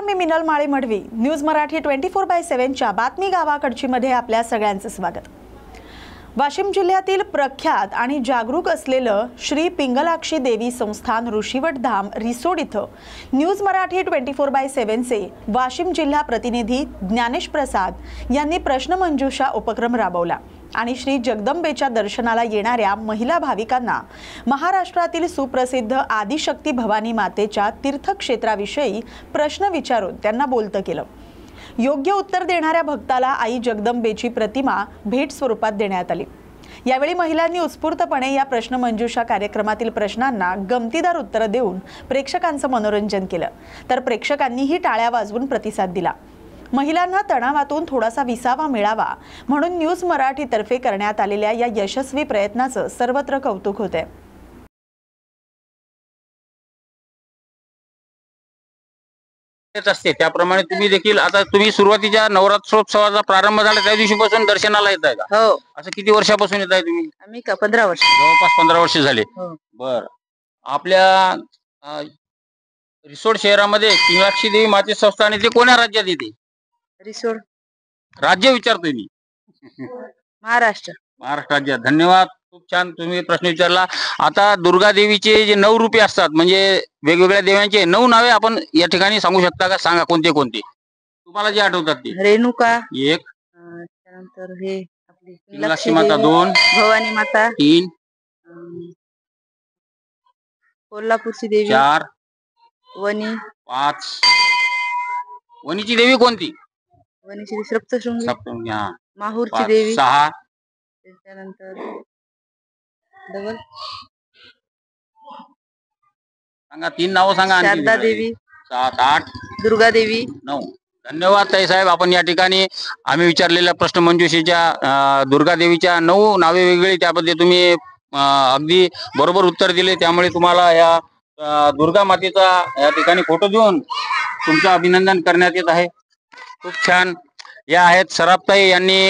मी मिनल माळी Madhvi. News Marathi 24/7 च्या बातमी गावाकडची मध्ये आपल्या सगळ्यांचं स्वागत. वाशिम जिल्ह्यातील प्रख्यात आणि जागरूक असलेलं श्री पिंगलाक्षी देवी संस्थान ऋषीवट धाम रिसोड इथं न्यूज मराठी 24/7 चे वाशिम जिल्हा प्रतिनिधी ज्ञानेश प्रसाद यांनी प्रश्नमंजुषा उपक्रम राबवला आणि श्री जगदंबेच्या दर्शनाला येणाऱ्या महिला भाविकांना महाराष्ट्रातील सुप्रसिद्ध आदिशक्ती भवानी मातेच्या तीर्थक्षेत्राविषयी प्रश्न विचारून त्यांना बोलतं केलं. योग्य उत्तर देणाऱ्या भक्ताला आई जगदंबेची प्रतिमा भेट स्वरूपात देण्यात आली. यावेळी महिलांनी उत्स्फूर्तपणे या प्रश्नमंजुषा कार्यक्रमातील प्रश्नांना गमतीदार उत्तर देऊन प्रेक्षकांचं मनोरंजन केलं, तर प्रेक्षकांनीही टाळ्या वाजवून प्रतिसाद दिला. महिलांना तणावातून थोडासा विसावा मिळावा म्हणून न्यूज मराठी तर्फे करण्यात आलेल्या या यशस्वी प्रयत्नाचं सर्वत्र कौतुक होते. असते त्याप्रमाणे तुम्ही देखील आता तुम्ही सुरुवातीच्या नवरात्रोत्सवाचा प्रारंभ झाला त्या दिवशीपासून दर्शनाला येत आहे का? हो. असं किती वर्षापासून येत आहे तुम्ही? आम्ही 15 वर्ष. जवळपास 15 वर्ष झाले. बर. आपल्या रिसोड शहरामध्ये पिंगलाक्षी देवी माते संस्थान ते कोण्या राज्यात येते? रिसोड राज्य विचारतोय मी. महाराष्ट्र. महाराष्ट्र राज्यात. धन्यवाद. खूप छान तुम्ही प्रश्न विचारला. आता दुर्गा देवीचे जे 9 रूपे असतात म्हणजे वेगवेगळ्या देवांचे 9 नावे आपण या ठिकाणी सांगू शकता का? सांगा कोणते कोणते तुम्हाला जे आठवतात ते. रेणुका एक, त्यानंतर हे आपली पिंगलाक्षी माता 2, भवानी माता 3, कोल्हापूरची देवी 4, वनी 5. वनीची देवी कोणती? वनीची सप्तशृंगी. सप्तशृंगी. हा. माहूरची देवी 6. त्यानंतर डबल सांगा 3 नाव सांगा. शारदा देवी 7, 8, दुर्गा देवी 9. धन्यवाद ताई साहेब. आपण या ठिकाणी आम्ही विचारलेल्या प्रश्नमंजुषेच्या दुर्गा देवीच्या 9 नावे वेगळी त्याबद्दल तुम्ही अगदी बरोबर उत्तर दिले. त्यामुळे तुम्हाला या दुर्गा मातेचा या ठिकाणी फोटो देऊन तुमचं अभिनंदन करण्यात येत आहे. खूप छान. या आहेत सराफताई यांनी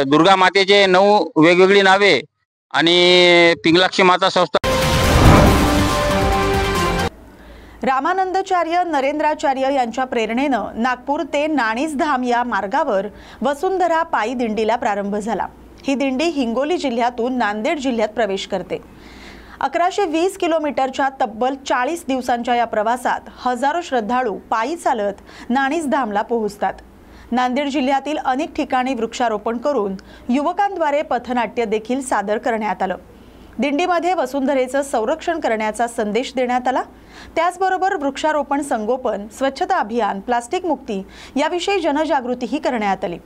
दुर्गा मातेचे 9 वेगवेगळी नावे आणि पिंगलाक्षी माता संस्था. रामानंदाचार्य नरेंद्राचार्य यांच्या प्रेरणेनं नागपूर ते नाणीज धाम या मार्गावर वसुंधरा पायी दिंडीला प्रारंभ झाला. ही दिंडी हिंगोली जिल्ह्यातून नांदेड जिल्ह्यात प्रवेश करते. 1120 किलोमीटरच्या तब्बल 40 दिवसांच्या या प्रवासात हजारो श्रद्धाळू पायी चालत नाणीज धामला पोहोचतात. नांदेड जिल्ह्यातील अनेक ठिकाणी वृक्षारोपण करून युवकांद्वारे पथनाट्य देखील सादर करण्यात आलं. दिंडीमध्ये वसुंधरेचं संरक्षण करण्याचा संदेश देण्यात आला. त्याचबरोबर वृक्षारोपण, संगोपन, स्वच्छता अभियान, प्लास्टिक मुक्ती याविषयी जनजागृतीही करण्यात आली.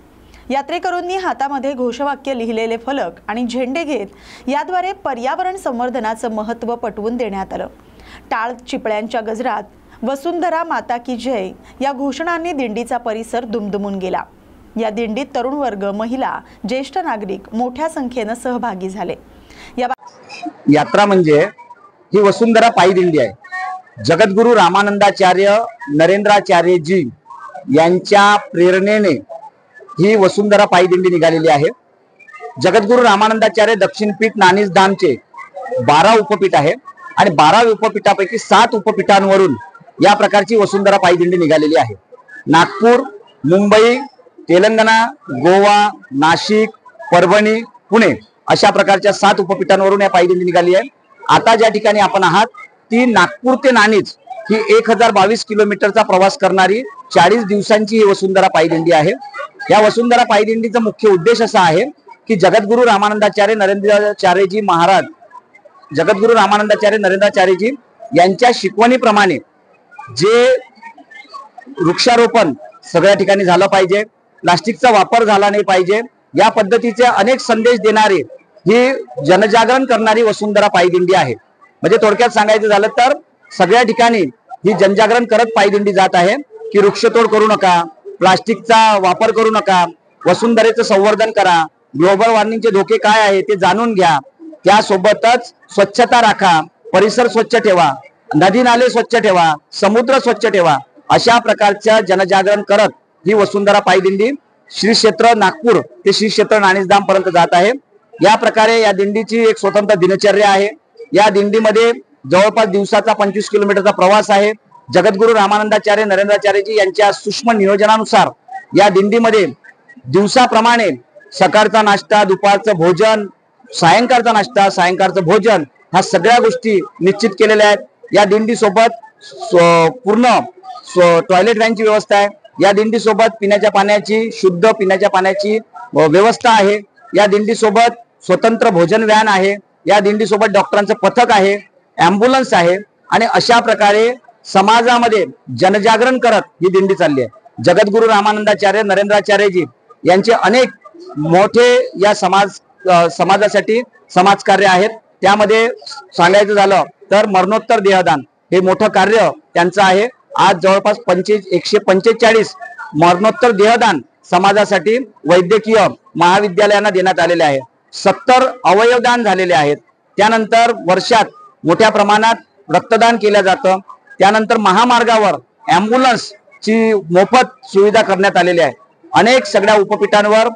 यात्रेकरूंनी हातामध्ये घोषवाक्य लिहिलेले फलक आणि झेंडे घेत याद्वारे पर्यावरण संवर्धनाचं महत्त्व पटवून देण्यात आलं. टाळ चिपळ्यांच्या गजरात वसुंधरा माता की जय या घोषणांनी दिंडीचा परिसर दुमदुमून गेला. या दिंडीत तरुण वर्ग, महिला, ज्येष्ठ नागरिक मोठ्या संख्येनं सहभागी झाले. यात्रा म्हणजे ही वसुंधरा पायी दिंडी आहे. जगद्गुरु रामानंदाचार्य नरेंद्राचार्यजी यांच्या प्रेरणेने ही वसुंधरा पायी दिंडी निघालेली आहे. जगद्गुरु रामानंदाचार्य दक्षिणपीठ नाणीज धामचे 12 उपपीठ आहे आणि 12 उपपीठापैकी 7 उपपीठांवरून या प्रकारची वसुंधरा पायी दिंडी निघालेली आहे. नागपूर, मुंबई, तेलंगणा, गोवा, नाशिक, परभणी, पुणे अशा प्रकारच्या 7 उपपीठांवरून या पायी दिंडी निघाली आहे. आता ज्या ठिकाणी आपण आहात ती नागपूर ते नाणीज ही 1022 किलोमीटरचा प्रवास करणारी 40 दिवसांची ही वसुंधरा पायी दिंडी आहे. या वसुंधरा पायी दिंडीचा मुख्य उद्देश असा आहे की जगद्गुरु रामानंदाचार्य नरेंद्राचार्यजी महाराज, जगद्गुरु रामानंदाचार्य नरेंद्राचार्यजी यांच्या शिकवणीप्रमाणे जे वृक्षारोपण सगळ्या ठिकाणी झालं पाहिजे, प्लास्टिकचा वापर झाला नाही पाहिजे, या पद्धतीचे अनेक संदेश देणारी ही जनजागरण करणारी वसुंधरा पायी दिंडी आहे. म्हणजे थोडक्यात सांगायचं झालं तर सगळ्या ठिकाणी ही जनजागरण करत पायी दिंडी जात आहे की वृक्षतोड करू नका, प्लास्टिकचा वापर करू नका, वसुंधरेचं संवर्धन करा, ग्लोबल वॉर्मिंगचे धोके काय आहे ते जाणून घ्या, त्यासोबतच स्वच्छता राखा, परिसर स्वच्छ ठेवा, नदी नाले स्वच्छ ठेवा, समुद्र स्वच्छ ठेवा, अशा प्रकारच्या जनजागरण करत ही वसुंधरा पायी दिंडी श्री क्षेत्र नागपूर ते श्री क्षेत्र नाणीजधाम पर्यंत जात आहे. या प्रकारे या दिंडीची एक स्वतंत्र दिनचर्या आहे. या दिंडीमध्ये जवळपास दिवसाचा 25 किलोमीटरचा प्रवास आहे. जगद्गुरू रामानंदाचार्य नरेंद्राचार्यजी यांच्या सूक्ष्म नियोजनानुसार या दिंडीमध्ये दिवसाप्रमाणे सकाळचा नाश्ता, दुपारचं भोजन, सायंकाळचा नाश्ता, सायंकाळचं भोजन ह्या सगळ्या गोष्टी निश्चित केलेल्या आहेत. या दिंडी सोबत पूर्ण टॉयलेट व्हॅनची व्यवस्था आहे. या दिंडी सोबत पिण्याच्या पाण्याची, शुद्ध पिण्याच्या पाण्याची व्यवस्था आहे. या दिंडी सोबत स्वतंत्र भोजन व्हॅन आहे. या दिंडी सोबत डॉक्टरांचं पथक आहे, ॲम्ब्युलन्स आहे. आणि अशा प्रकारे समाजामध्ये जनजागरण करत ही दिंडी चालली आहे. जगद्गुरू रामानंदाचार्य नरेंद्राचार्यजी यांचे अनेक मोठे या समाजासाठी समाजकार्य आहेत. त्यामध्ये सांगायचं झालं तर मरणोत्तर देहदान हे मोठं कार्य त्यांचं आहे. आज जवळपास 145 मरणोत्तर देहदान समाजासाठी वैद्यकीय महाविद्यालयांना देण्यात आलेले आहे. 70 अवयवदान झालेले आहेत. त्यानंतर वर्षात मोठ्या प्रमाणात रक्तदान केलं जातं. त्यानंतर महामार्गावर ॲम्ब्युलन्सची मोफत सुविधा करण्यात आलेली आहे. अनेक सगळ्या उपपीठांवर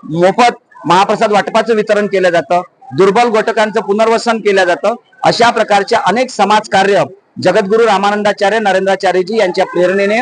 मोफत महाप्रसाद वाटपाचं वितरण केलं जातं. दुर्बल घटकांचं पुनर्वसन केलं जातं. अशा प्रकारच्या अनेक समाज कार्य जगद्गुरू रामानंदाचार्य नरेंद्राचार्यजी यांच्या प्रेरणेने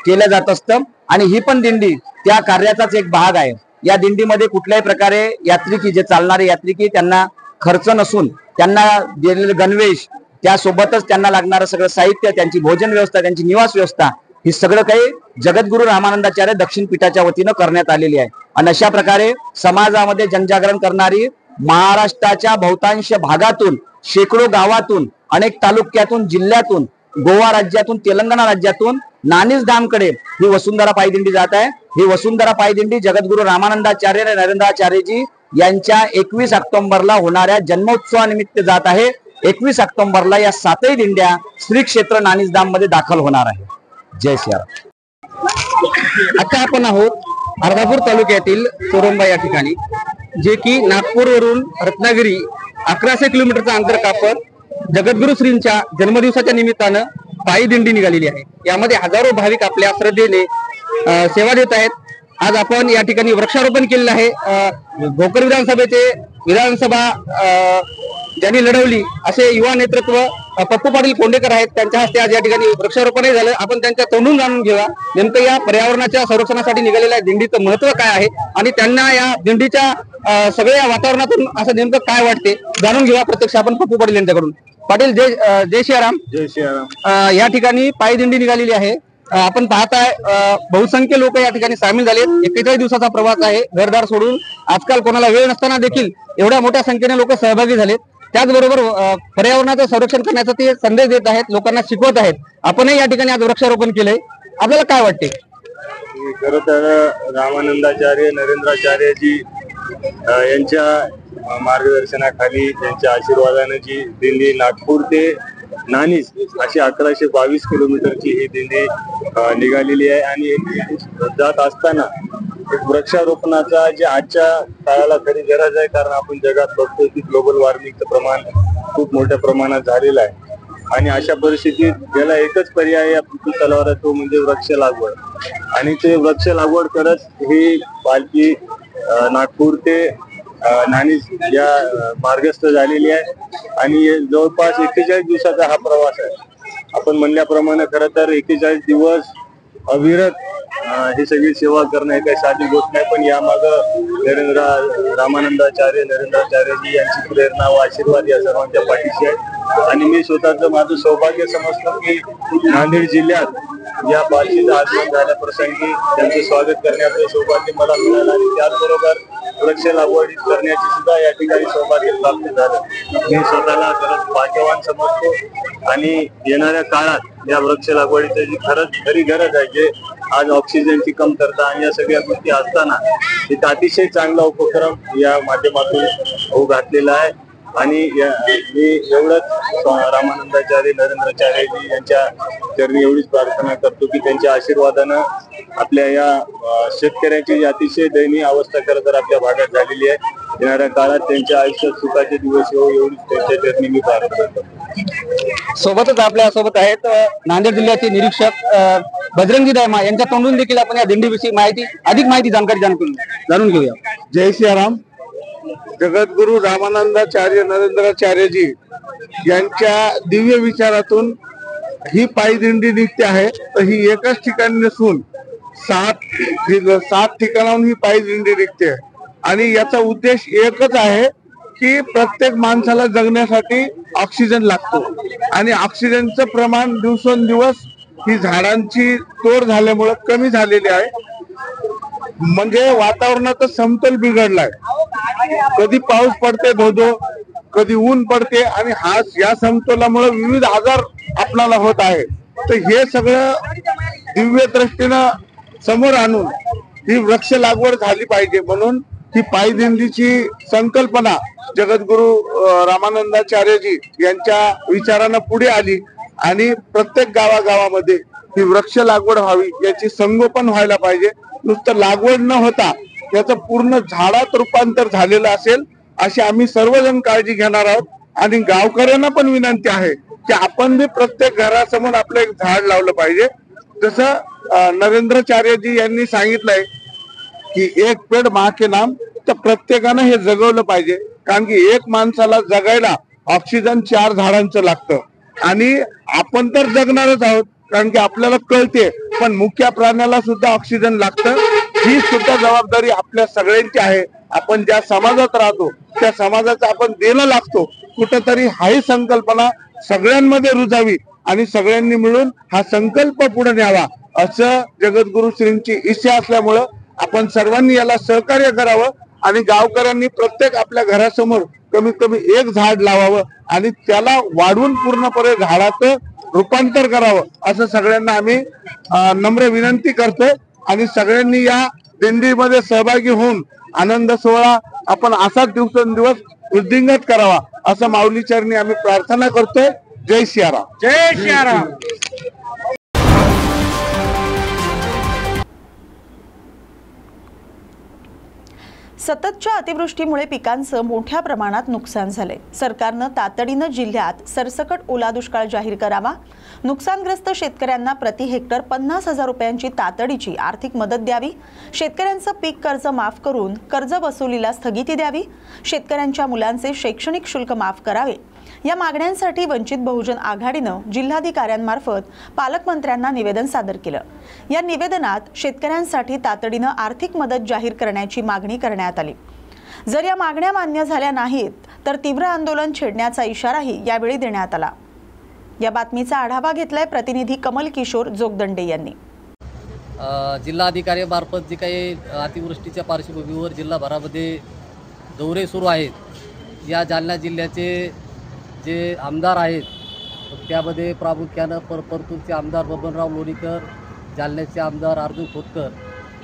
केलं जात असतं. आणि ही पण दिंडी त्या कार्याचाच एक भाग आहे. या दिंडीमध्ये कुठल्याही प्रकारे यात्रिकी, जे चालणारे यात्रिकी, त्यांना खर्च नसून त्यांना दिलेलं गणवेश, त्यासोबतच त्यांना लागणारं सगळं साहित्य, त्यांची भोजन व्यवस्था, त्यांची निवास व्यवस्था, ही सगळं काही जगद्गुरू रामानंदाचार्य दक्षिण पीठाच्या वतीनं करण्यात आलेली आहे. आणि अशा प्रकारे समाजामध्ये जनजागरण करणारी महाराष्ट्राच्या बहुतांश भागातून, शेकडो गावातून, अनेक तालुक्यातून, जिल्ह्यातून, गोवा राज्यातून, तेलंगणा राज्यातून नानीज धामकडे ही वसुंधरा पायदिंडी जात आहे. ही वसुंधरा पायदिंडी जगद्गुरू रामानंदाचार्य नरेंद्राचार्यजी यांच्या 21 ऑक्टोबरला होणाऱ्या जन्मोत्सवानिमित्त जात आहे. 21 ऑक्टोबरला या 7ही दिंड्या श्री क्षेत्र नानीज धाम मध्ये दाखल होणार आहे. जय श्रीराम. आता आपण आहोत अर्धापूर तालुक्यातील चोरंबा या ठिकाणी, जे की नागपूरवरून रत्नागिरी 1100 किलोमीटरचं अंतर कापत जगद्गुरू श्रींच्या जन्मदिवसाच्या निमित्तानं पायी दिंडी निघालेली आहे. यामध्ये हजारो भाविक आपल्या श्रद्धेने सेवा देत आहेत. आज आपण या ठिकाणी वृक्षारोपण केलेलं आहे. भोकर विधानसभेचे विधानसभा ज्यांनी लढवली असे युवा नेतृत्व पप्पू पाटील कोंडेकर आहेत. त्यांच्या हस्ते आज या ठिकाणी वृक्षारोपणही झालं. आपण त्यांच्या तोंडून जाणून घेऊया नेमकं या पर्यावरणाच्या संरक्षणासाठी निघालेल्या दिंडीचं महत्व काय आहे आणि त्यांना या दिंडीच्या सगळ्या वातावरणातून असं नेमकं काय वाटते, जाणून घेऊया प्रत्यक्ष आपण पप्पू पाटील यांच्याकडून. पाटील, जय श्रीराम. जय श्रीराम. या ठिकाणी पायी दिंडी निघालेली आहे. आपण पाहताय बहुसंख्य लोक या ठिकाणी सामील झालेत. 41 दिवसाचा प्रवास आहे, घरदार सोडून. आजकाल कोणाला वेळ नसताना देखील एवढ्या मोठ्या संख्येने लोक सहभागी झालेत. त्याचबरोबर पर्यावरणाचं संरक्षण करण्याचा ते संदेश देत आहेत, लोकांना शिकवत आहेत. आपणही या ठिकाणी आज वृक्षारोपण केलंय. आपल्याला काय वाटते? खरं तर रामानंदाचार्य नरेंद्राचार्यजी यांच्या मार्गदर्शनाखाली, त्यांच्या आशीर्वादाने जी दिंडी नागपूर ते नानीज अशी 1122 किलोमीटरची ही दिंडी निघालेली आहे. आणि जात असताना वृक्षारोपणाचा जे आजच्या काळाला खरी गरज आहे, कारण आपण जगात बघतोय की ग्लोबल वॉर्मिंगचं प्रमाण खूप मोठ्या प्रमाणात झालेलं आहे. आणि अशा परिस्थितीत ज्याला एकच पर्याय या पृथ्वी तलावर आहे तो म्हणजे वृक्ष लागवड. आणि ते वृक्ष लागवड करत ही पालखी नागपूर ते नानीज या मार्गस्थ झालेली आहे. आणि जवळपास 41 दिवसाचा हा प्रवास आहे. आपण म्हणल्याप्रमाणे खरं तर 41 दिवस अविरत ही सगळी सेवा करणं हे काही साधी गोष्ट नाही. पण यामागं रामानंदाचार्य नरेंद्राचार्यजी यांची प्रेरणा व आशीर्वाद या सर्वांच्या पाठीशी आहे. आणि मी स्वतःच माझं सौभाग्य समजतो की नांदेड जिल्ह्यात या पालखीचं आगमन झाल्या प्रसंगी त्यांचं स्वागत करण्याचं सौभाग्य मला मिळालं. आणि त्याचबरोबर वृक्ष लागवड करण्याची सुद्धा या ठिकाणी सौभाग्य प्राप्त झालं. मी स्वतःला खरंच भाग्यवान समजतो. आणि येणाऱ्या काळात या वृक्ष लागवडीची जी खरी गरज आहे, जे आज ऑक्सिजनची कमतरता आणि या सगळ्या गोष्टी असताना एक अतिशय चांगला उपक्रम या माध्यमातून होऊ घातलेला आहे. आणि मी एवढंच रामानंदाचार्य नरेंद्राचार्यजी यांच्या चरणी एवढीच प्रार्थना करतो की त्यांच्या आशीर्वादानं आपल्या या शेतकऱ्यांची अतिशय दयनीय अवस्था खरं तर आपल्या भागात झालेली आहे. येणाऱ्या काळात त्यांच्या आयुष्यात सुखाचे दिवस येऊ एवढीच त्यांच्या चरणी मी प्रार्थना करतो. सोबतच आपल्या सोबत आहेत नांदेड जिल्ह्याचे निरीक्षक बजरंगी दायमा यांच्या तोंडून देखील आपण या दिंडीविषयी अधिक माहिती जाणून घेऊया. जय श्रीराम. जगद्गुरू रामानंदाचार्य नरेंद्राचार्यजी यांच्या दिव्य विचारातून ही पायी दिंडी निघते आहे तर ही एकाच ठिकाणी नसून 7 ठिकाणाहून ही पायी दिंडी निघते आणि याचा उद्देश एकच आहे की प्रत्येक माणसाला जगण्यासाठी ऑक्सिजन लागतो आणि ऑक्सिजनचं प्रमाण दिवसेंदिवस ही झाडांची तोड झाल्यामुळे कमी झालेली आहे. म्हणजे वातावरणाचा समतोल बिघडलाय. कधी पाऊस पडते धोधो, कधी ऊन पडते आणि या समतोलामुळे विविध आजार आपल्याला होत आहे. तर हे सगळं दिव्य दृष्टीनं समोर आणून ही वृक्ष लागवड झाली पाहिजे म्हणून ही पायी दिंडीची संकल्पना जगद्गुरु रामानंदाचार्यजी यांच्या विचारानं पुढे आली आणि प्रत्येक गावागावामध्ये ही वृक्ष लागवड व्हावी, याची संगोपन व्हायला पाहिजे. नुसतं लागवड न होता याचं पूर्ण झाडात रूपांतर झालेलं असेल अशी आम्ही सर्वजण काळजी घेणार आहोत. आणि गावकऱ्यांना पण विनंती आहे की आपण बी प्रत्येक घरासमोर आपलं एक झाड लावलं पाहिजे. जसं नरेंद्राचार्यजी यांनी सांगितलंय की एक पेड माँ के नाम, तर प्रत्येकानं हे जगवलं पाहिजे. कारण की एक माणसाला जगायला ऑक्सिजन 4 झाडांचं लागतं आणि आपण तर जगणारच आहोत कारण की आपल्याला कळते, पण मुख्य प्राण्याला सुद्धा ऑक्सिजन लागतं. ही सुद्धा जबाबदारी आपल्या सगळ्यांची आहे. आपण ज्या समाजात राहतो त्या समाजाचा आपण देणं लागतो. कुठंतरी हाही संकल्पना सगळ्यांमध्ये रुजावी आणि सगळ्यांनी मिळून हा संकल्प पुढे न्यावा असं जगद्गुरु श्रींची इच्छा असल्यामुळं आपण सर्वांनी याला सहकार्य करावं आणि गावकऱ्यांनी प्रत्येक आपल्या घरासमोर कमीत कमी एक झाड लावावं आणि त्याला वाढवून पूर्णपणे झाडाचं रूपांतर करावं असं सगळ्यांना आम्ही नम्र विनंती करतोय. आणि सगळ्यांनी या दिंडीमध्ये सहभागी होऊन आनंद सोहळा आपण असाच दिवसेंदिवस वृद्धिंगत करावा असं माऊली चरणी आम्ही प्रार्थना करतोय. जय सियाराम. जय सियाराम. सततच्या अतिवृष्टीमुळे पिकांचं मोठ्या प्रमाणात नुकसान झाले. सरकारनं तातडीनं जिल्ह्यात सरसकट ओला दुष्काळ जाहीर करावा. नुकसानग्रस्त शेतकऱ्यांना प्रति हेक्टर 50,000 रुपयांची तातडीची आर्थिक मदत द्यावी. शेतकऱ्यांचं पीक कर्ज माफ करून कर्ज वसुलीला स्थगिती द्यावी. शेतकऱ्यांच्या मुलांचे शैक्षणिक शुल्क माफ करावे. या मागण्यांसाठी वंचित बहुजन आघाडीनं जिल्हाधिकाऱ्यांमार्फत पालकमंत्र्यांना निवेदन सादर केलं. या निवेदनात शेतकऱ्यांसाठी तातडीनं आर्थिक मदत जाहीर करण्याची मागणी करण्यात आली. जर या मागण्या मान्य झाल्या नाहीत तर तीव्र आंदोलन छेडण्याचा इशाराही यावेळी देण्यात आला. या बातमीचा आढावा घेतलाय प्रतिनिधी कमल किशोर जोगदंडे यांनी. जिल्हाधिकाऱ्यांमार्फत जे काही अतिवृष्टीच्या पार्श्वभूमीवर जिल्हाभरामध्ये दौरे सुरू आहेत, या जालना जिल्ह्याचे जे आमदार आहेत त्यामध्ये प्रामुख्यानं परतूरचे आमदार बबनराव लोणीकर, जालन्याचे आमदार अर्जुन खोतकर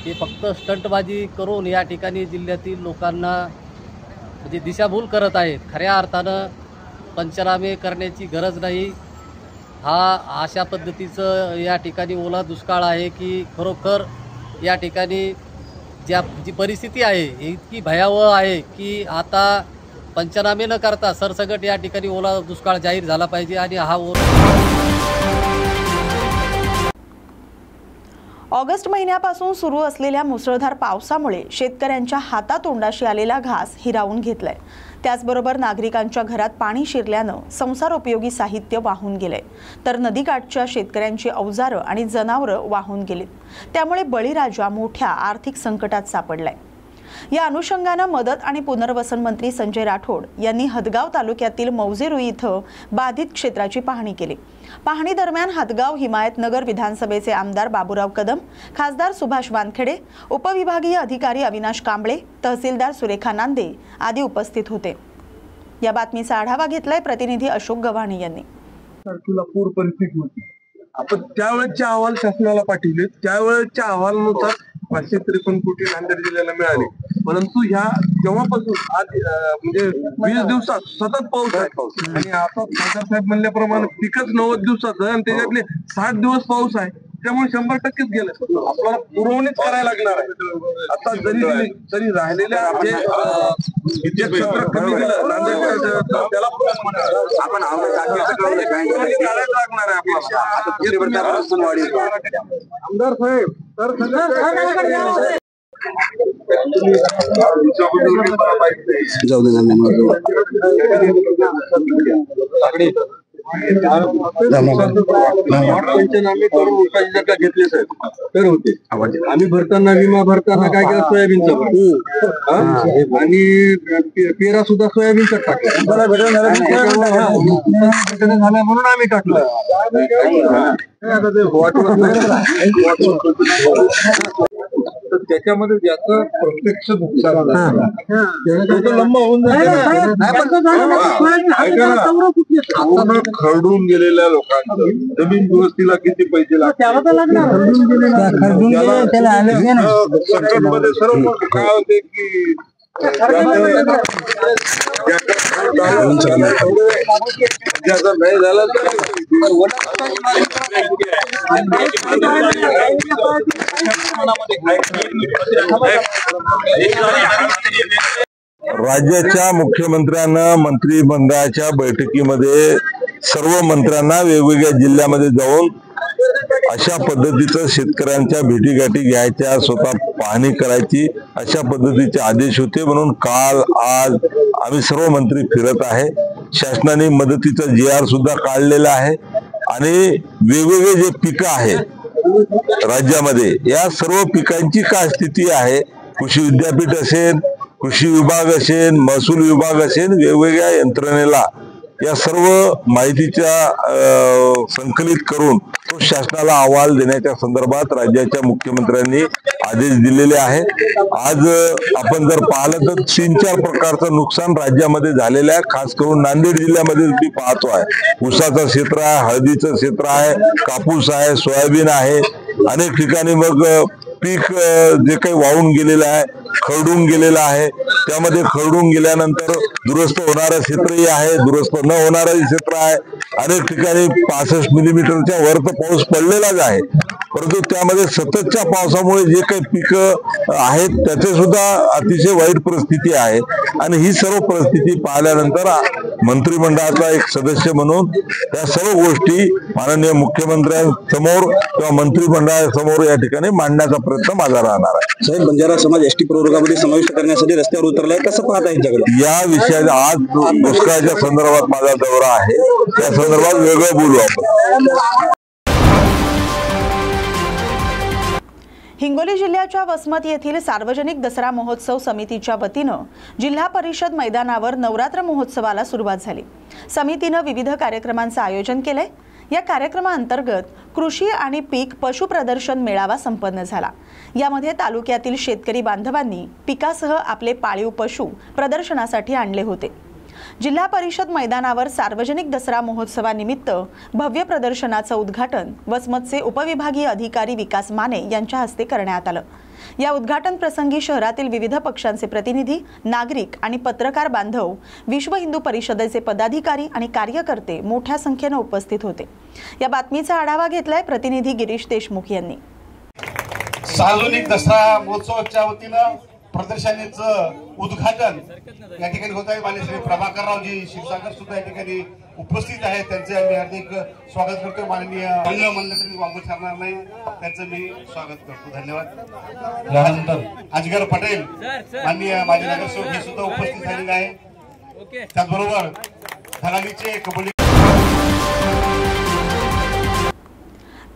हे फक्त स्टंटबाजी करून या ठिकाणी जिल्ह्यातील लोकांना म्हणजे दिशाभूल करत आहेत. खऱ्या अर्थानं पंचनामे करण्याची गरज नाही. अशा पद्धतीचं या ठिकाणी ओला दुष्काळ आहे की खरोखर या ठिकाणी जी परिस्थिती आहे इतकी भयावह आहे की आता पंचनामे न करता सरसकट या ठिकाणी ओला दुष्काळ जाहीर झाला पाहिजे. आणि ऑगस्ट महिन्यापासून सुरू असलेल्या मुसळधार पावसामुळे शेतकऱ्यांच्या हातातोंडाशी आलेला घास हिरावून घेतलाय. त्याचबरोबर नागरिकांच्या घरात पाणी शिरल्यानं संसारोपयोगी साहित्य वाहून गेलंय, तर नदीकाठच्या शेतकऱ्यांची अवजारं आणि जनावरं वाहून गेलीत. त्यामुळे बळीराजा मोठ्या आर्थिक संकटात सापडलाय. या अनुषंगानं मदत आणि पुनर्वसन मंत्री संजय राठोड यांनी हदगाव तालुक्यातील मौजे रुई इथं बाधित क्षेत्राची पाहणी केली. पाहणी दरम्यान हदगाव हिमायतनगर विधानसभेचे आमदार बाबूराव कदम, खासदार सुभाष वानखेडे, उपविभागीय अधिकारी अविनाश कांबळे, तहसीलदार सुरेखा नांदे आदी उपस्थित होते. या बातमीचा आढावा घेतलाय प्रतिनिधी अशोक गव्हाणे यांनी. पूर परिस्थिती होती. आपण त्यावेळेच्या अहवाल शासनाला पाठवले. त्यावेळेच्या अहवालानुसार 553 कोटी नांदेड जिल्ह्याला मिळाले. परंतु ह्या तेव्हापासून आज म्हणजे 20 दिवसात सतत पाऊस आहे आणि आता खासदार साहेब म्हणल्याप्रमाणे पिकच 90 दिवसाचं आणि त्याच्यातले 60 दिवस पाऊस आहे. त्यामुळे 100%च गेलं. आपल्याला पुरवणीच करायला लागणार आहे. आता जरी राहिलेल्या जे क्षेत्र कमी गेलं नांदेड त्याला आपण लागणार आहे आपल्याला. आमदार साहेब तर पंचनामे करून उसाचे जर का घेतले साहेब तर होते. आम्ही भरताना विमा भरताना काय केलं सोयाबीनचा आणि पेरा सुद्धा सोयाबीनचा टाकला झाला म्हणून आम्ही टाकलं. तर त्याच्यामध्ये ज्याचं प्रत्यक्ष नुकसान लंबा होऊन पूर्ण खरडून गेलेल्या लोकांचं जमीन दुरुस्तीला किती पैसे लागतात संकटमध्ये सर्व काय होते की ज्याचा नाही झाला तर राज्याच्या मुख्यमंत्र्यांना मंत्रिमंडळाच्या बैठकीमध्ये सर्व मंत्र्यांना वेगवेगळ्या जिल्ह्यामध्ये जाऊन अशा पद्धतीचं शेतकऱ्यांच्या भेटीगाठी घ्यायच्या, स्वतः पाहणी करायची, अशा पद्धतीचे आदेश होते. म्हणून काल आज आम्ही सर्व मंत्री फिरत आहे. शासनाने मदतीचा GR सुद्धा काढलेला आहे आणि वेगवेगळे जे पिकं आहेत राज्यामध्ये या सर्व पिकांची काय स्थिती आहे, कृषी विद्यापीठ असेल, कृषी विभाग असेल, महसूल विभाग असेल, वेगवेगळ्या यंत्रणेला या सर्व माहितीच्या संकलित करून तो शासनाला अहवाल देण्याच्या संदर्भात राज्याच्या मुख्यमंत्र्यांनी आदेश दिलेले आहेत. आज आपण जर पाहिलं तर 3-4 प्रकारचं नुकसान राज्यामध्ये झालेलं आहे. खास करून नांदेड जिल्ह्यामध्ये मी पाहतो आहे, ऊसाचं क्षेत्र आहे, हळदीचं क्षेत्र आहे, कापूस आहे, सोयाबीन आहे. अनेक ठिकाणी मग पीक जे काही वाहून गेलेलं आहे, खरडून गेलेलं आहे, त्यामध्ये खरडून गेल्यानंतर दुरुस्त होणारं क्षेत्रही आहे, दुरुस्त न होणारंही क्षेत्र आहे. अनेक ठिकाणी 65 मिलीमीटरच्या वरचा पाऊस पडलेलाच आहे, परंतु त्यामध्ये सततच्या पावसामुळे जे काही पिकं आहेत त्याचे सुद्धा अतिशय वाईट परिस्थिती आहे. आणि ही सर्व परिस्थिती पाहिल्यानंतर मंत्रिमंडळाचा एक सदस्य म्हणून या सर्व गोष्टी माननीय मुख्यमंत्र्यांसमोर किंवा मंत्रिमंडळासमोर या ठिकाणी मांडण्याचा प्रयत्न माझा राहणार आहे. साहेब, बंजारा समाज एसटी प्रवर्गामध्ये समाविष्ट करण्यासाठी रस्त्यावर उतरलाय, कसं पाहता यांच्याकडे? या विषयाचा आज दुष्काळाच्या संदर्भात माझा दौरा आहे, त्या संदर्भात वेगळं बोलू आपण. हिंगोली जिल्ह्याच्या वसमत येथील सार्वजनिक दसरा महोत्सव समितीच्या वतीनं जिल्हा परिषद मैदानावर नवरात्र महोत्सवाला सुरुवात झाली. समितीनं विविध कार्यक्रमांचं आयोजन केलंय. या कार्यक्रमाअंतर्गत कृषी आणि पीक पशु प्रदर्शन मेळावा संपन्न झाला. यामध्ये तालुक्यातील शेतकरी बांधवांनी पिकासह आपले पाळीव पशु प्रदर्शनासाठी आणले होते. जिल्हा परिषद मैदानावर सार्वजनिक दसरा महोत्सवानिमित्त भव्य प्रदर्शनाचं उद्घाटन वसमतचे उपविभागीय अधिकारी विकास माने यांच्या हस्ते करण्यात आलं. या उद्घाटन प्रसंगी शहरातील विविध पक्षांचे प्रतिनिधी, नागरिक आणि पत्रकार बांधव, विश्व हिंदू परिषदेचे पदाधिकारी आणि कार्यकर्ते मोठ्या संख्येने उपस्थित होते. या बातमीचा आढावा घेतलाय प्रतिनिधी गिरीश देशमुख यांनी. सार्वजनिक दसरा महोत्सवाच्या वतीनं प्रदर्शनाचं उद्घाटन या ठिकाणी होत आहे. माननीय श्री प्रभाकररावजी क्षीरसागर सुद्धा या ठिकाणी उपस्थित आहेत. त्यांचे आम्ही हार्दिक स्वागत करतो. माननीय म्हणलं तरी वागू ठरणार नाही, त्यांचं मी स्वागत करतो. धन्यवाद. यानंतर अजगर पटेल माननीय माजी नगरसेवक हे सुद्धा उपस्थित झालेले आहे. त्याचबरोबर धनालीचे कबड्डी.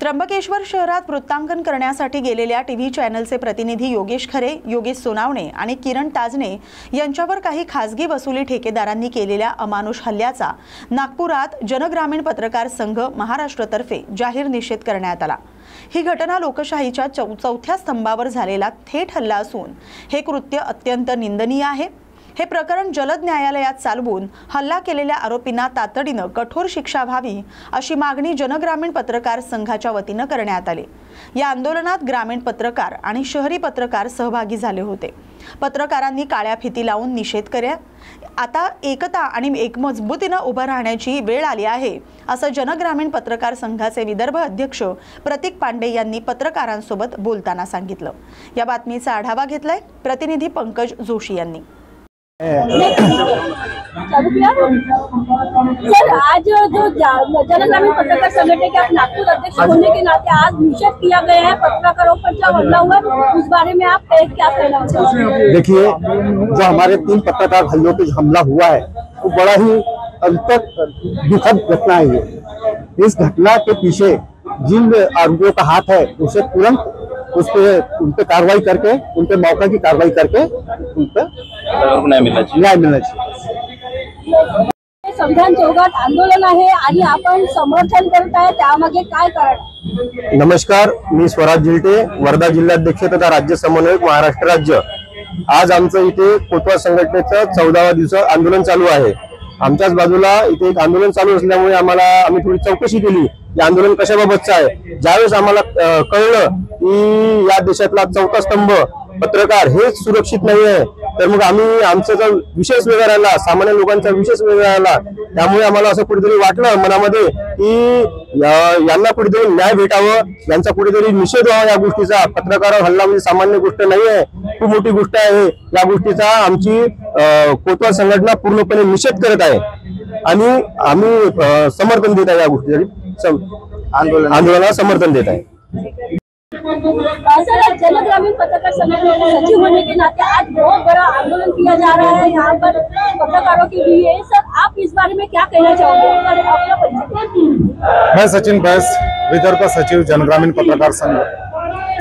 त्र्यंबकेश्वर शहरात वृत्तांकन करण्यासाठी गेलेल्या टीव्ही चॅनलचे प्रतिनिधी योगेश खरे, योगेश सोनावणे आणि किरण ताजने यांच्यावर काही खासगी वसुली ठेकेदारांनी केलेल्या अमानुष हल्ल्याचा नागपुरात जनग्रामीण पत्रकार संघ महाराष्ट्रतर्फे जाहीर निषेध करण्यात आला. ही घटना लोकशाहीच्या चौथ्या स्तंभावर झालेला थेट हल्ला असून हे कृत्य अत्यंत निंदनीय आहे. हे प्रकरण जलद न्यायालयात चालवून हल्ला केलेल्या आरोपींना तातडीनं कठोर शिक्षा व्हावी अशी मागणी जनग्रामीण पत्रकार संघाच्या वतीनं करण्यात आली. या आंदोलनात ग्रामीण पत्रकार आणि शहरी पत्रकार सहभागी झाले होते. पत्रकारांनी काळ्या फिती लावून निषेध केला. आता एकता आणि एक मजबूतीनं उभं राहण्याची वेळ आली आहे असं जनग्रामीण पत्रकार संघाचे विदर्भ अध्यक्ष प्रतीक पांडे यांनी पत्रकारांसोबत बोलताना सांगितलं. या बातमीचा आढावा घेतलाय प्रतिनिधी पंकज जोशी यांनी. सर, आज जो जनग्रामीण पत्रकार संगठन के आप नागपुर अध्यक्ष होने के नाते आज निषेध किया गया है पत्रकारों पर जो हमला हुआ है, उस बारे में आप क्या कहना चाहते हैं? देखिए, जो हमारे 3 पत्रकार भाइयों पे हमला हुआ है वो बड़ा ही अंतक दुखद घटना है ये। इस घटना के पीछे जिन आरोपियों का हाथ है उसे तुरंत उन पे कार्रवाई करके, उन पे मौका की कार्रवाई करके उन पे न्याय मिलना चाहिए। संविधान चौकात आंदोलन आहे आणि आपण समर्थन करताय, त्यामागे काय कारण? नमस्कार, मी स्वराज जिल्टे, वर्धा जिल्हाध्यक्ष तथा राज्य समन्वयक महाराष्ट्र राज्य। आज आमचं इथे कोतवाल संघटनेचं 14वा दिवस आंदोलन चालू आहे। आमच्याच बाजूला इथे एक आंदोलन चालू असल्यामुळे आम्ही थोडी चौकशी केली की आंदोलन कशाबाबतचं आहे। ज्यावेळेस आम्हाला कळलं की या देशातला चौथा स्तंभ पत्रकार हेच सुरक्षित नाही आहे, तर मग आमचा विशेष वेगळा राहिला, सामान्य लोकांचा विशेष वेगळा राहिला। त्यामुळे आम्हाला असं कुठेतरी वाटलं मनामध्ये की यांना कुठेतरी न्याय भेटावं, यांचा कुठेतरी निषेध व्हावा या गोष्टीचा। पत्रकारावर हल्ला म्हणजे सामान्य गोष्ट नाही आहे, खूप मोठी गोष्ट आहे। या गोष्टीचा आमची कोतवाल संघटना पूर्णपणे निषेध करत आहे आणि आम्ही समर्थन देत आहे या गोष्टीसाठी, आंदोलनाला समर्थन देत आहे। सर, जन ग्रामीण पत्रकार संगठन के सचिव होने के नाते आज बहुत बड़ा आंदोलन किया जा रहा है यहाँ पर पत्रकारों के लिए। सर, आप इस बारे में क्या कहना चाहोगे? मैं सचिन बैस, विदर्भ सचिव जनग्रामीण पत्रकार संघ।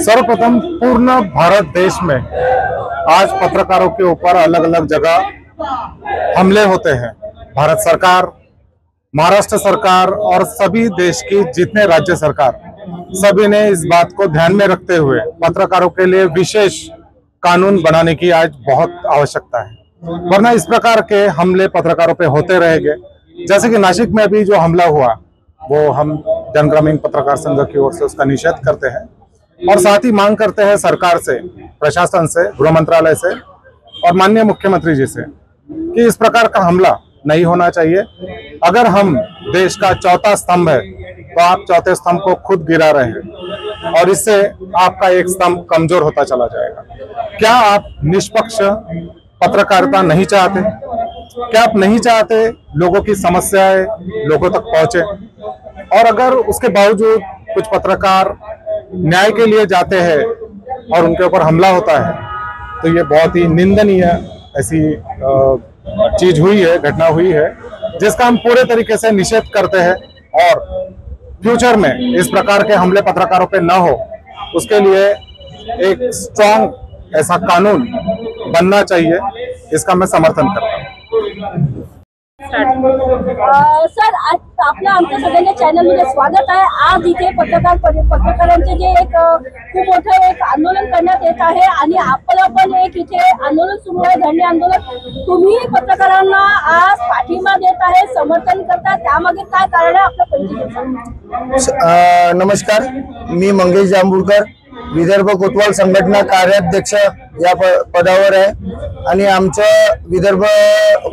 सर्वप्रथम पूर्ण भारत देश में आज पत्रकारों के ऊपर अलग अलग जगह हमले होते हैं। भारत सरकार, महाराष्ट्र सरकार और सभी देश की जितने राज्य सरकार, सभी ने इस बात को ध्यान में रखते हुए पत्रकारों के लिए विशेष कानून बनाने की आज बहुत आवश्यकता है, वरना इस प्रकार के हमले पत्रकारों पे होते रहेंगे। जैसे कि नासिक में अभी जो हमला हुआ वो हम जनग्रामीण पत्रकार संघ की ओर से उसका निषेध करते हैं और साथ ही मांग करते हैं सरकार से, प्रशासन से, गृह मंत्रालय से और माननीय मुख्यमंत्री जी से कि इस प्रकार का हमला नहीं होना चाहिए। अगर हम देश का चौथा स्तंभ है तो आप चौथे स्तंभ को खुद गिरा रहे हैं और इससे आपका एक स्तंभ कमजोर होता चला जाएगा। क्या आप निष्पक्ष पत्रकारिता नहीं चाहते? क्या आप नहीं चाहते लोगों की समस्याएं लोगों तक पहुंचे? और अगर उसके बावजूद कुछ पत्रकार न्याय के लिए जाते हैं और उनके ऊपर हमला होता है तो ये बहुत ही निंदनीय ऐसी चीज हुई है, घटना हुई है, जिसका हम पूरे तरीके से निषेध करते हैं और फ्यूचर में इस प्रकार के हमले पत्रकारों पे न हो उसके लिए एक स्ट्रॉन्ग ऐसा कानून बनना चाहिए, इसका मैं समर्थन करता हूँ। सर, आज आपलं आमच्या सगळ्यांच्या चॅनलमध्ये स्वागत आहे। आज इथे पत्रकारांचे जे एक खूप मोठं एक आंदोलन करण्यात येत आहे आणि आपलं पण एक इथे आंदोलन सुरू आहे, धरणे आंदोलन। तुम्ही पत्रकारांना आज पाठिंबा देत आहे, समर्थन करता, त्यामागे काय कारण आहे? आपलं परिचय। नमस्कार, मी मंगेश जांभूळकर, विदर्भ कोतवाल संघटना कार्याध्यक्ष या पदावर आहे आणि आमच्या विदर्भ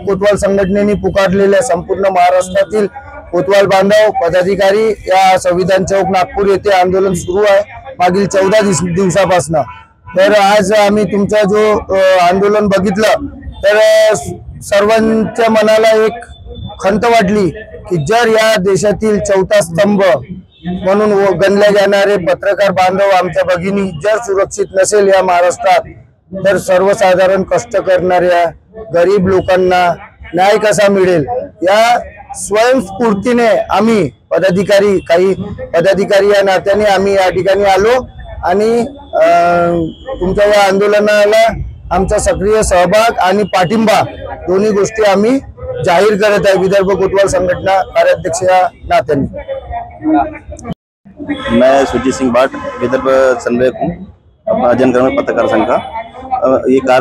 कोतवाल संघटनेने पुकारलेल्या संपूर्ण महाराष्ट्रातील कोतवाल बांधव पदाधिकारी या संविधान चौक नागपूर येथे आंदोलन सुरू आहे मागील 14 दिवसापासून। तर आज आम्ही तुमचा जो आंदोलन बघितलं तर सर्वांच्या मनाला एक खंत वाटली की जर या देशातील चौथा स्तंभ म्हणून गणले जाणारे पत्रकार बांधव आमच्या भगिनी जर सुरक्षित नसेल या महाराष्ट्रात, तर सर्वसाधारण कष्ट करणाऱ्या गरीब लोकांना न्याय कसा मिळेल? या स्वयंस्फूर्तीने आम्ही काही पदाधिकारी या नात्याने आम्ही या ठिकाणी आलो आणि तुमच्या या आंदोलनाला आमचा सक्रिय सहभाग आणि पाठिंबा दोन्ही गोष्टी आम्ही जाहीर करत आहे विदर्भ कोतवाल संघटना कार्याध्यक्ष या नात्याने। मैं सुजीत सिंह बाट, विदर्भ संवेदक हूँ, अपना जनग्रामीण पत्रकार संघ का।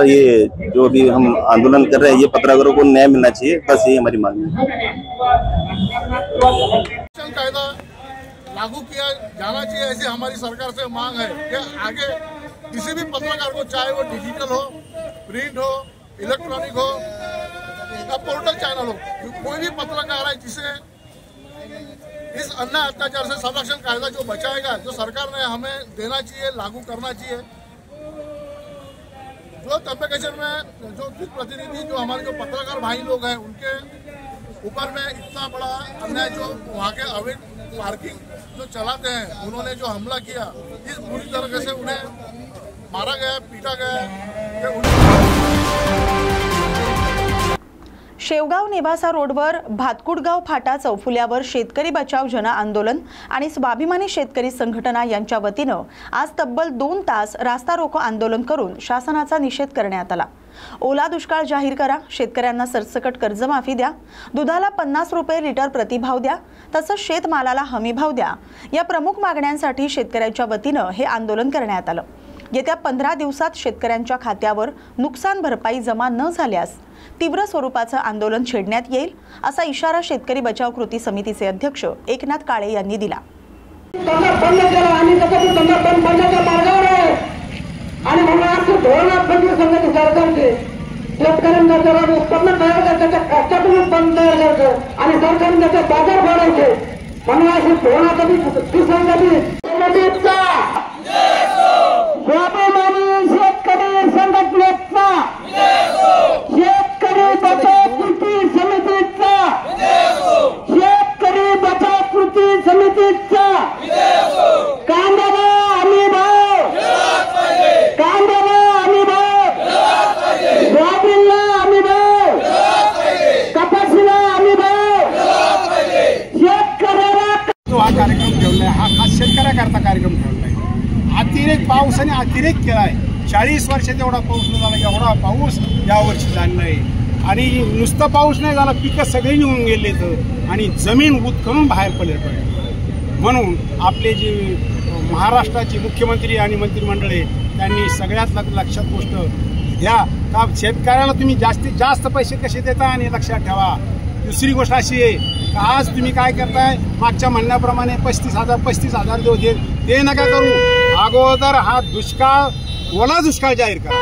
ये जो भी हम आंदोलन कर रहे हैं, ये पत्रकारों को न्याय मिलना चाहिए, बस ये हमारी मांग है। कायदा लागू किया जाना चाहिए, ऐसी हमारी सरकार से मांग है कि आगे किसी भी पत्रकार को, चाहे वो डिजिटल हो, प्रिंट हो, इलेक्ट्रॉनिक हो या पोर्टल चैनल हो, कोई भी पत्रकार है जिसे इस अन्याय अत्याचार से संरक्षण कायदा जो बचाएगा, जो सरकार ने हमें देना चाहिए, लागू करना चाहिए। जो त्र्यंबकेश्वर में जो प्रतिनिधि जो हमारे जो पत्रकार भाई लोग हैं उनके ऊपर में इतना बड़ा अन्याय, जो वहाँ के अवैध पार्किंग जो चलाते हैं, उन्होंने जो हमला किया, इस बुरी तरीके से उन्हें मारा गया, पीटा गया। शेवगाव नेवासा रोडवर भातकुडगाव फाटा चौफुल्यावर शेतकरी बचाव जन आंदोलन आणि स्वाभिमानी शेतकरी संघटना यांच्या वतीनं आज तब्बल 2 तास रास्ता रोको आंदोलन करून शासनाचा निषेध करण्यात आला। ओला दुष्काळ जाहीर करा, शेतकऱ्यांना सरसकट कर्जमाफी द्या, दुधाला 50 रुपये लिटर प्रतिभाव द्या, तसंच शेतमालाला हमीभाव द्या या प्रमुख मागण्यांसाठी शेतकऱ्यांच्या वतीनं हे आंदोलन करण्यात आलं। येत्या 15 दिवसात शेतकऱ्यांच्या खात्यावर नुकसान भरपाई जमा न झाल्यास तीव्र स्वरूपाचं आंदोलन छेडण्यात येईल असा इशारा शेतकरी बचाव कृती समितीचे अध्यक्ष एकनाथ काळे यांनी दिला। शेतकऱ्याकरता कार्यक्रम ठेवलाय। अतिरेक पाऊस आणि अतिरेक केलाय। 40 वर्षात एवढा पाऊस न झाला, एवढा पाऊस यावर्षी झाला नाही। आणि नुसतं पाऊस नाही झाला, पिकं सगळी निघून गेले आणि जमीन उत्खनून बाहेर पडले। म्हणून आपले जे महाराष्ट्राचे मुख्यमंत्री आणि मंत्रिमंडळ त्यांनी सगळ्यात लक्षात गोष्ट घ्या का शेतकऱ्याला तुम्ही जास्तीत जास्त पैसे कसे देता आणि लक्षात ठेवा। दुसरी गोष्ट अशी आहे की आज तुम्ही काय करताय, मागच्या म्हणण्याप्रमाणे 35,000 देऊ ते नका करू। अगोदर हा दुष्काळ ओला दुष्काळ जाहीर करा।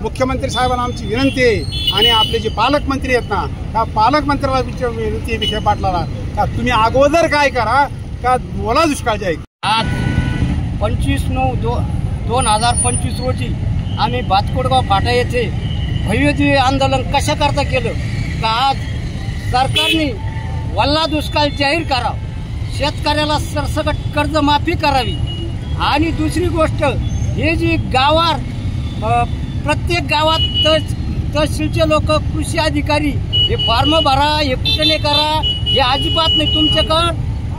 मुख्यमंत्री साहेबांना आमची विनंती आहे आणि आपले जे पालकमंत्री आहेत ना, त्या पालकमंत्र्याला विनंती आहे विखे पाटलाला का तुम्ही अगोदर काय करा का ओला दुष्काळ जाहीर। आज 25/9/2025 रोजी आम्ही भातकुडगाव फाटा येथे भव्य आंदोलन कशा करता केलं का आज सरकारने वल्ला दुष्काळ जाहीर करावा, शेतकऱ्याला सरसकट कर्जमाफी करावी आणि दुसरी गोष्ट हे जी गावात प्रत्येक गावात तहसीलचे लोक, कृषी अधिकारी हे फॉर्म भरा, हे कुठे करा, हे अजिबात नाही।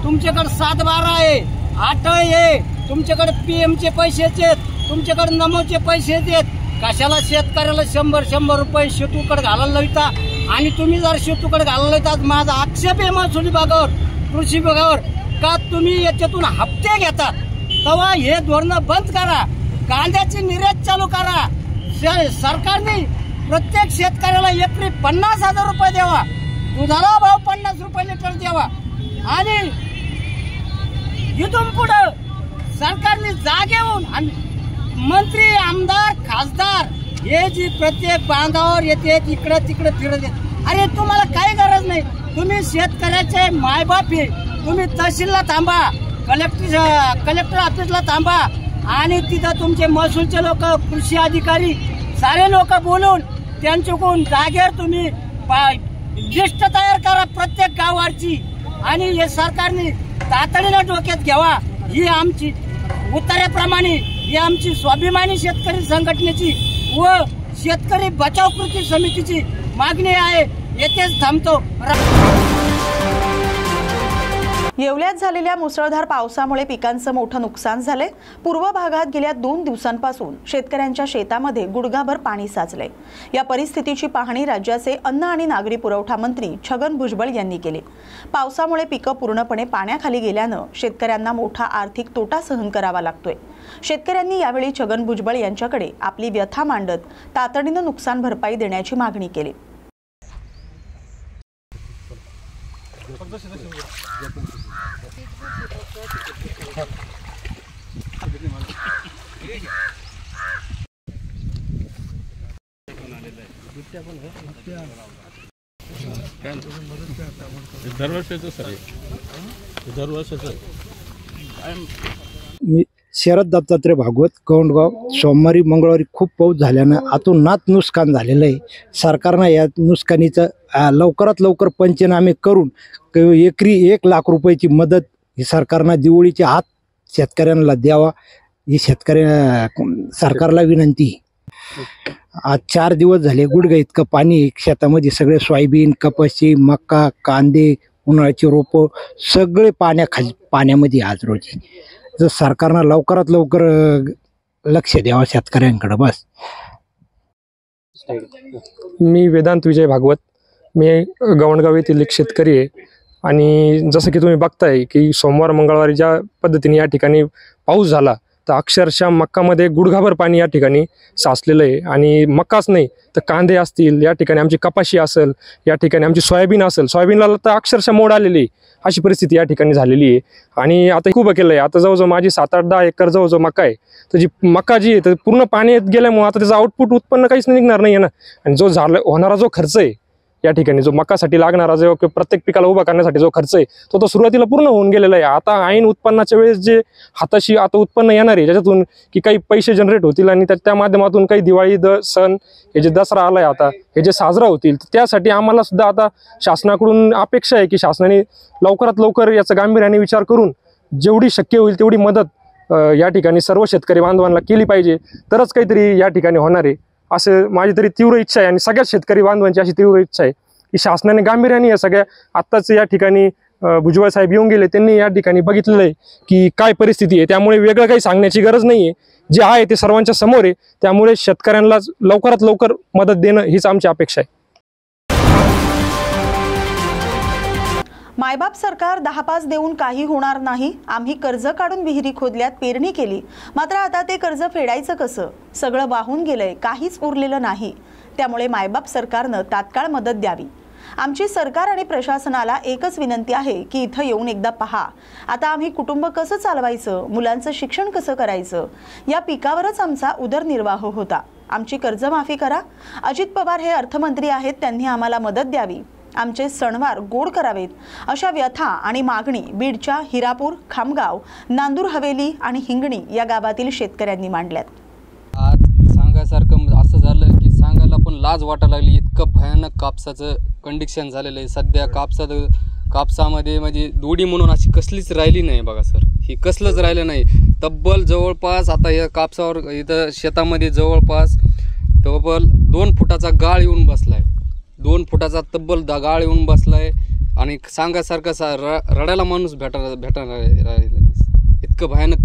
तुमच्याकडे 7/12 आहे, 8 आहे, तुमच्याकडे PM चे पैसे आहेत, तुमच्याकडे नमोचे पैसे आहेत। कशाला शेतकऱ्याला 100 रुपये शेतूकडे घालायला लावता आणि तुम्ही जर शेतूकडे घालायला लावता, माझा आक्षेप आहे महसूल विभागावर, कृषी विभागावर का तुम्ही याच्यातून हप्ते घेता। तेव्हा हे धोरण बंद करा, कांद्याची निर्यात चालू करा। सरकारने प्रत्येक शेतकऱ्याला एकरी 50,000 रुपये द्यावा, दुधाला भाव 50 रुपये लिटर द्यावा आणि इथून पुढे सरकारने जागेहून आणि मंत्री, आमदार, खासदार हे जी प्रत्येक बांधावर येते इकडे तिकडे फिरत येत। अरे तुम्हाला काही गरज नाही, तुम्ही शेतकऱ्याचे मायबाप आहे, तुम्ही तहसीलला थांबा, कलेक्टर ऑफिसला थांबा आणि तिथं तुमचे महसूलचे लोक, कृषी अधिकारी सारे लोक बोलून त्यांच्याकडून जागेवर तुम्ही लिस्ट तयार करा प्रत्येक गावाची आणि हे सरकारने तातडीने डोक्यात घ्यावा। ही आमची उत्तरेप्रमाणे ही आमची स्वाभिमानी शेतकरी संघटनेची व शेतकरी बचाव कृती समितीची मागणी आहे। येथेच थांबतो। येवल्यात झालेल्या मुसळधार पावसामुळे पिकांचं मोठं नुकसान झाले। पूर्व भागात गेल्या 2 दिवसांपासून शेतकऱ्यांच्या शेतामध्ये गुडघाभर पाणी साचले। या परिस्थितीची पाहणी राज्याचे अन्न आणि नागरी पुरवठा मंत्री छगन भुजबळ यांनी केली। पावसामुळे पिकं पूर्णपणे पाण्याखाली गेल्यानं शेतकऱ्यांना मोठा आर्थिक तोटा सहन करावा लागतोय। शेतकऱ्यांनी यावेळी छगन भुजबळ यांच्याकडे आपली व्यथा मांडत तातडीनं नुकसान भरपाई देण्याची मागणी केली। मी शरद दत्तात्रय भागवत, कौंडगाव। सोमवारी मंगळवारी खूप पाऊस झाल्यानं आतून नात नुकसान झालेलं आहे। सरकारनं या नुकसानीचं लवकरात लवकर पंचनामे करून एकरी 1 लाख रुपयाची मदत ही सरकारनं दिवाळीच्या आत शेतकऱ्यांना द्यावा, ही सरकारला विनंती। आज 4 दिवस झाले गुडघे इतकं पाणी शेतामध्ये, सगळे सोयाबीन, कपाशी, मका, कांदे, उन्हाळ्याची रोपं सगळे पाण्यामध्ये आज रोजी. जर सरकारनं लवकरात लवकर लक्ष द्यावं शेतकऱ्यांकडे बस. मी वेदांत विजय भागवत, मी गवणगाव येथील एक शेतकरी आहे. आणि जसं की तुम्ही बघताय की सोमवार मंगळवारी ज्या पद्धतीने या ठिकाणी पाऊस झाला तर अक्षरशः मक्कामध्ये गुडघाभर पाणी या ठिकाणी साचलेलं आहे. आणि मक्काच नाही तर कांदे असतील, या ठिकाणी आमची कपाशी असेल, या ठिकाणी आमची सोयाबीन असेल, सोयाबीनला तर अक्षरशः मोड आलेली आहे, अशी परिस्थिती या ठिकाणी झालेली आहे. आणि आता खूप केलं आहे. आता जवळजवळ माझी 7-8-10 एकर जवळजवळ मका आहे. तर जी मका जी आहे तर पूर्ण पाण्यात गेल्यामुळे आता त्याचं आउटपुट उत्पन्न काहीच निघणार नाही आहे ना. आणि जो होणारा जो खर्च आहे या ठिकाणी, जो मकासाठी लागणारा जो प्रत्येक पिकाला उभा करण्यासाठी जो खर्च आहे तो सुरुवातीला पूर्ण होऊन गेलेला आहे. आता ऐन उत्पन्नाच्या वेळेस जे हाताशी आता उत्पन्न येणार आहे ज्याच्यातून की काही पैसे जनरेट होतील आणि त्या माध्यमातून काही दिवाळी सण, हे जे दसरा आलाय आता, हे जे साजरा होतील, त्यासाठी आम्हाला सुद्धा आता शासनाकडून अपेक्षा आहे की शासनाने लवकरात लवकर याचा गांभीर्याने विचार करून जेवढी शक्य होईल तेवढी मदत या ठिकाणी सर्व शेतकरी बांधवांना केली पाहिजे, तरच काहीतरी या ठिकाणी होणार आहे असं माझी तरी तीव्र इच्छा आहे. आणि सगळ्याच शेतकरी बांधवांची अशी तीव्र इच्छा आहे की शासनाने गांभीर्याने या सगळ्या, आत्ताच या ठिकाणी भुजबळ साहेब येऊन गेले, त्यांनी या ठिकाणी बघितलेलं आहे की काय परिस्थिती आहे. त्यामुळे वेगळं काही सांगण्याची गरज नाही आहे, जे आहे ते सर्वांच्या समोर आहे. त्यामुळे शेतकऱ्यांना लवकरात लवकर मदत देणं हीच आमची अपेक्षा आहे. मायबाप सरकार 10-5 देऊन काही होणार नाही. आम्ही कर्ज काढून विहिरी खोदल्यात, पेरणी केली, मात्र आता ते कर्ज फेडायचं कसं? सगळं वाहून गेलंय, काहीच उरलेलं नाही. त्यामुळे मायबाप सरकारनं तात्काळ मदत द्यावी. आमची सरकार आणि प्रशासनाला एकच विनंती आहे की इथं येऊन एकदा पहा. आता आम्ही कुटुंब कसं चालवायचं, मुलांचं शिक्षण कसं करायचं, या पिकावरच आमचा उदरनिर्वाह होता. आमची कर्जमाफी करा. अजित पवार हे अर्थमंत्री आहेत, त्यांनी आम्हाला मदत द्यावी. आमचे सणवार गोड करावेत, अशा व्यथा आणि मागणी बीडच्या हिरापूर, खामगाव, नांदूर हवेली आणि हिंगणी या गावातील शेतकऱ्यांनी मांडल्यात. आज सांगायसारखं असं झालं की सांगायला पण लाज वाटायला लागली. इतकं भयानक कापसाचं कंडिशन झालेलं आहे सध्या. कापसामध्ये म्हणजे दोडी म्हणून अशी कसलीच राहिली नाही बघा सर, ही कसलंच राहिलं नाही. तब्बल जवळपास आता या कापसावर इथं शेतामध्ये जवळपास 2 फुटाचा गाळ येऊन बसलाय. 2 फुटाचा तब्बल गाळ येऊन बसलाय. आणि सांगायसारखं रडायला माणूस भेटणार इतकं भयानक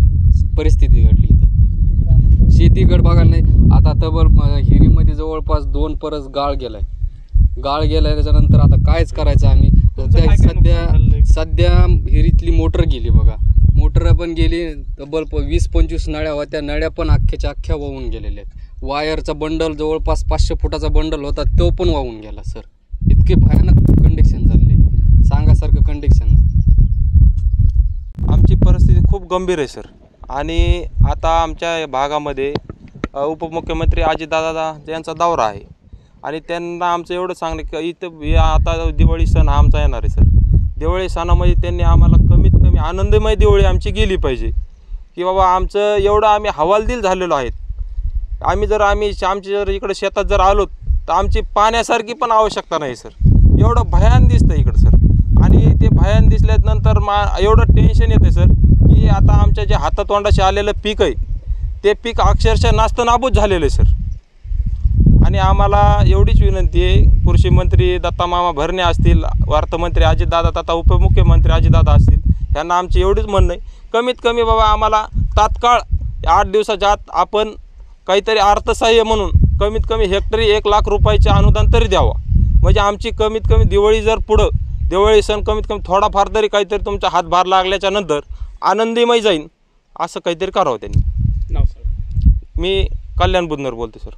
परिस्थिती घडली इथं. शेतीकडे बघायला नाही. आता तब्बल हिरीमध्ये जवळपास 2 परस गाळ गेलाय. त्याच्यानंतर आता कायच करायचं आम्ही. सध्या हिरीतली मोटर गेली बघा, मोटर पण गेली. तब्बल 20-25 नळ्या होत्या, नळ्या पण अख्ख्याच्या अख्ख्या वाहून गेलेल्या आहेत. वायरचा बंडल जवळपास 500 फुटाचा बंडल होता, तो पण वाहून गेला सर. इतके भयानक कंडिशन झाले, सांगासारखं कंडिशन नाही. आमची परिस्थिती खूप गंभीर आहे सर. आणि आता आमच्या भागामध्ये उपमुख्यमंत्री अजितदादा यांचा दौरा आहे आणि त्यांना आमचं एवढं सांगणं की इथं आता दिवाळी सण हा आमचा येणार आहे सर. दिवाळी सणामध्ये त्यांनी आम्हाला कमीत कमी आनंदमय दिवाळी आमची गेली पाहिजे की बाबा आमचं एवढं आम्ही हवालदिल झालेलो आहेत. आमच्या जर इकडं शेतात जर आलो तर आमची पाण्यासारखी पण आवश्यकता नाही सर. एवढं भयान दिसतं इकडं सर. आणि ते भयान दिसल्यानंतर एवढं टेन्शन येतं सर की आता आमच्या जे हातातोंडाशी आलेलं पीक आहे ते पीक अक्षरशः नास्तनाबूत झालेलं आहे सर. आणि आम्हाला एवढीच विनंती आहे, कृषी मंत्री दत्तामामा भरणे असतील, अर्थमंत्री अजितदादा तथा उपमुख्यमंत्री अजितदादा असतील, यांना आमची एवढीच म्हणणं आहे, कमीत कमी बाबा आम्हाला तात्काळ 8 दिवसाच्या आत आपण काहीतरी अर्थसहाय्य म्हणून कमीत कमी हेक्टरी 1 लाख रुपयाचे अनुदान तरी द्यावा. म्हणजे आमची कमीत कमी दिवाळी जर पुढं दिवाळी सण कमीत कमी थोडाफार तरी काहीतरी तुमचा हातभार लागल्याच्या नंतर आनंदीमय जाईन असं काहीतरी करावं त्यांनी. मी कल्याण बुधनर बोलतो सर.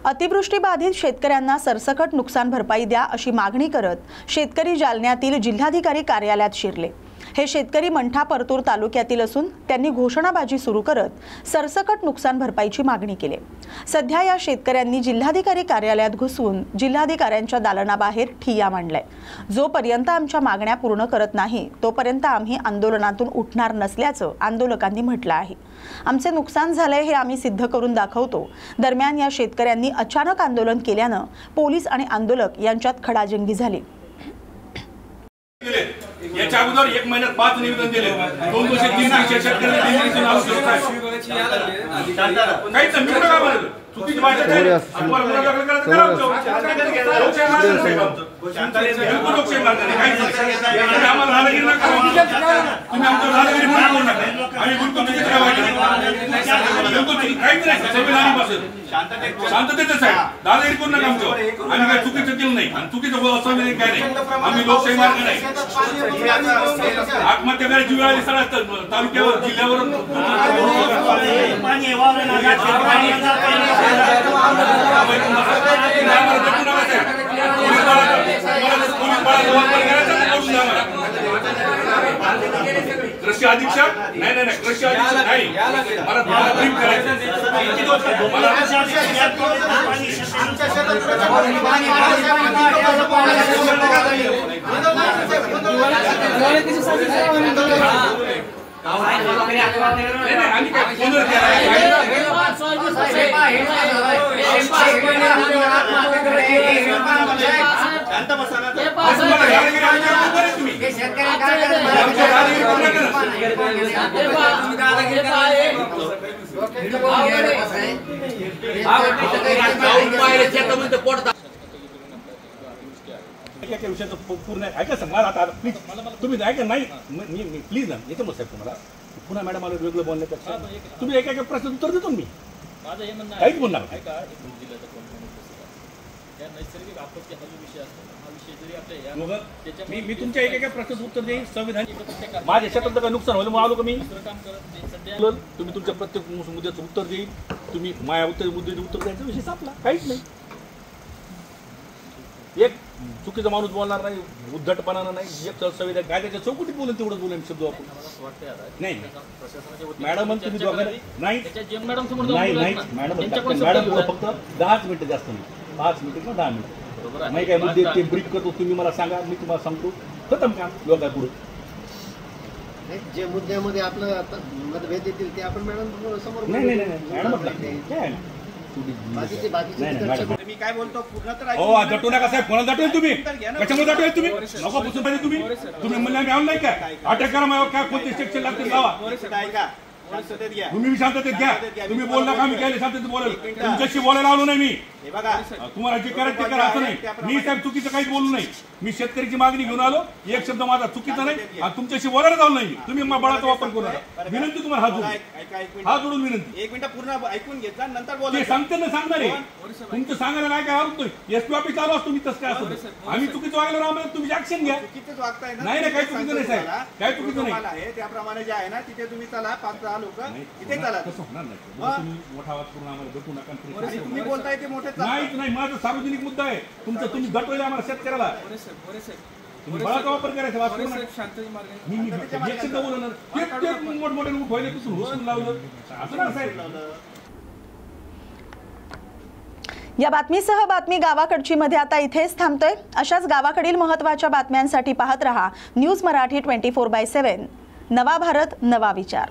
अतिवृष्टी बाधित शेतकऱ्यांना सरसकट नुकसान भरपाई द्या अशी मागणी करत शेतकरी जालन्यातील जिल्हाधिकारी कार्यालयात शिरले. हे शेतकरी मंठा परतूर तालुक्यातील असून त्यांनी घोषणाबाजी सुरू करत सरसकट नुकसान भरपाईची मागणी केली. सध्या या शेतकऱ्यांनी जिल्हाधिकारी कार्यालयात घुसून जिल्हाधिकाऱ्यांच्या दालनाबाहेर ठिय्या मांडलाय. जोपर्यंत आमच्या मागण्या पूर्ण करत नाही तोपर्यंत आम्ही आंदोलनातून उठणार नसल्याचं आंदोलकांनी म्हटलं आहे. आमचे नुकसान झालंय हे आम्ही सिद्ध करून दाखवतो. दरम्यान या शेतकऱ्यांनी अचानक आंदोलन केल्यानं पोलीस आणि आंदोलक यांच्यात खडाजंगी झाली. याच्या अगोदर 1 महिन्यात 5 निवेदन दिले. 2 दिवशी 3 शेतकरी चुकीची भाषा काय तुम्हाला गुन्हा दाखल करायचं करा लोकशाही मार्ग नाही बिलकुल लोकशाही मार्ग नाही काहीच नाही आम्हाला दादागिरी नका तुम्ही आमच्या दादागिरी पूर्ण करू नका आम्ही बिलकुल चुकीचं काय वाटलं बिलकुल काहीच नाही संविधानापासून शांततेतच आहे दादागिरी करू नका आमच्यावर आम्ही काय चुकीचं केलं नाही आणि चुकीचं असंविधानिक काय नाही आम्ही लोकशाही मार्ग नाही आत्महत्या करायची वेळ आली सगळ्या तालुक्यावर जिल्ह्यावर कृषी अधीक्षक नाही कृषी अधीक्षक नाही मला ब्रीफ करायचं विषयाचं पूर्ण ऐका सर मला आता प्लीज तुम्ही ऐका नाही मी प्लीज ना येतो मग साहेब तुम्हाला पुन्हा मॅडम मला वेगळं बोलण्यापेक्षा तुम्ही एका प्रश्न उत्तर देतो मी काहीच बोलणार मी तुमच्या एका प्रश्नाचं उत्तर देईन संविधान माझ्या शेताचं काय नुकसान होईल मग आलो का मी तुम्ही तुमच्या प्रत्येक मुद्द्याचं उत्तर देईल तुम्ही माझ्या मुद्द्याचं उत्तर द्यायचा विषय संपला काहीच नाही एक चुकीचा माणूस बोलणार नाही उद्धटपणानं नाही एक संविधान कायद्याच्या चौकटीत बोलेन तेवढंच बोलेन शब्द आपण नाही मॅडम तुम्ही नाही मॅडम फक्त 10 मिनिटं जास्त नाही 5 मिनिटं किंवा 10 मिनिटं नाही काय मुद्दे ते ब्रीफ करतो तुम्ही मला सांगा मी तुम्हाला सांगतो खतम काम लोकांना पुढे जे मुद्द्यामध्ये आपलं मतभेद येतील ते आपण मॅडम समोर नाही मॅडम काय मी काय बोलतो पूर्ण तर जटू नका साहेब कोणाला जटवेल तुम्ही कशामुळे जटवेल तुम्ही नको पुसून पाहिजे तुम्ही म्हणले आम्ही नाही काय अटक करा मला काय कोणते सेक्शन लागतील लावा तुम्ही शांततेत घ्या तुम्ही बोलला का मी केले शांततेत बोलाल तुमच्याशी बोलायला आलो नाही मी तुम्हाला जे करायचं ते करा असं नाही मी साहेब चुकीचं काहीच बोलू नाही मी शेतकऱ्याची मागणी घेऊन आलो एक शब्द माझा चुकीचा नाही आणि तुमच्याशी बोलायला आलो नाही तुम्ही बळाचा वापर करू नका विनंती तुम्हाला हात जोडून विनंती 1 मिनिट पूर्ण ऐकून घेतला नंतर बोला सांगते ना सांगणार आहे तुमचं सांगायला काय काय होत एसपी ऑफिस चालू असतो मी तसं काय असतो आम्ही चुकीचं वागलो राहणार तुम्ही ऍक्शन घ्या चुकीचंच वागताय ना नाही काही चुकीचं नाही साहेब काय चुकीचं नाही आहे त्याप्रमाणे जे आहे ना तिथे तुम्ही चला 5-6 लोक तिथे चला मोठा आवाज करून आम्हाला भेटू नका तुम्ही बोलताय ते मोठे नाही माझा सार्वजनिक मुद्दा आहे तुम्ही गटवले आम्हाला शेतकऱ्याला तुम्ही बळाचा वापर करायचा वापर मोठमोठे उठवायला हुसून लावलं असं ना साहेब या बातमीसह बातमी गावाकडची मध्ये आता इथेच थांबतोय अशाच गावाकडील महत्त्वाच्या बातम्यांसाठी पाहत रहा न्यूज मराठी 24/7 नवा भारत नवा विचार।